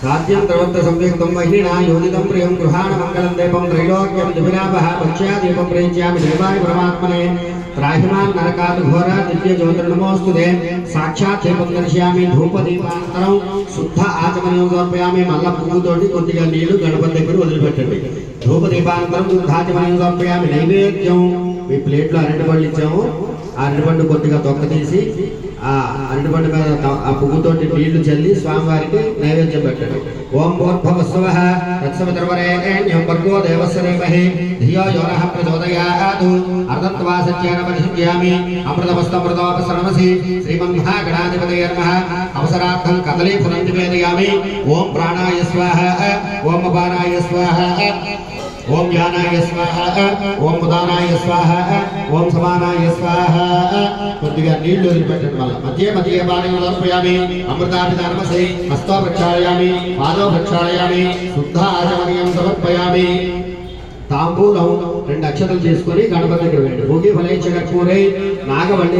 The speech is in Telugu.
खाद्यं द्रवत्त संयुक्तं महिना योजितं प्रियं गृहाण मंगलं देवं त्रैलोक्यं दिविलापः पक्ष्यादीपं प्रयुज्यामि देवाय परमात्मने त्राहिमान् नरकात् घोरा दिव्य ज्योतिर्नमोस्तुते साक्षात् दीपं दर्शयामि धूपदीपान्तरं शुद्ध आचमनं समर्पयामि मल्ल పువ్వుతోటి కొద్దిగా నీళ్లు గణపతి దగ్గర వదిలిపెట్టండి ధూపదీపాంతరం శుద్ధాచమనం సమర్పయామి నైవేద్యం మీ ప్లేట్లో అరటిపళ్ళు ఇచ్చాము ఆ అరటిపండు కొద్దిగా తొక్క తీసి ఆ అరటిపండు మీద ఆ పువ్వుతోటి నీళ్లు చల్లి స్వామివారికి నైవేద్యం పెట్టండి ఓం భూర్భువస్సువః తత్సవితుర్వరేణ్యం భర్గో దేవస్య ధీమహి ధియో యో నః ప్రచోదయాత్ అర్ధత్వా సత్యేన పరిశుద్ధ్యామి అమృతమస్తమృతోపసరణమసి శ్రీమన్మహాగణాధిపతయే నమః అవసరార్థం కదలీ ఫలం నివేదయామి ఓం ప్రాణాయ స్వాహ ఓం అపానాయ స్వాహ ఓం జ్ఞానాయ స్వాహ ఓం ఉదానాయ స్వాహ ఓం సమానాయ స్వాహ కొద్దిగా నీళ్లు వదిలిపెట్టండి వల్ల మధ్య మధ్య పానీయం సమర్పయామి అమృతాభిధానమసి హస్తో ప్రక్షాళయామి పాదో ప్రక్షాళయామి శుద్ధ ఆచమనీయం సమర్పయామి తాంబూలం 2 అక్షతలు చేసుకొని గణపతి దగ్గర వేయండి భోగి ఫలైశ్చ కర్పూరై నాగవల్లి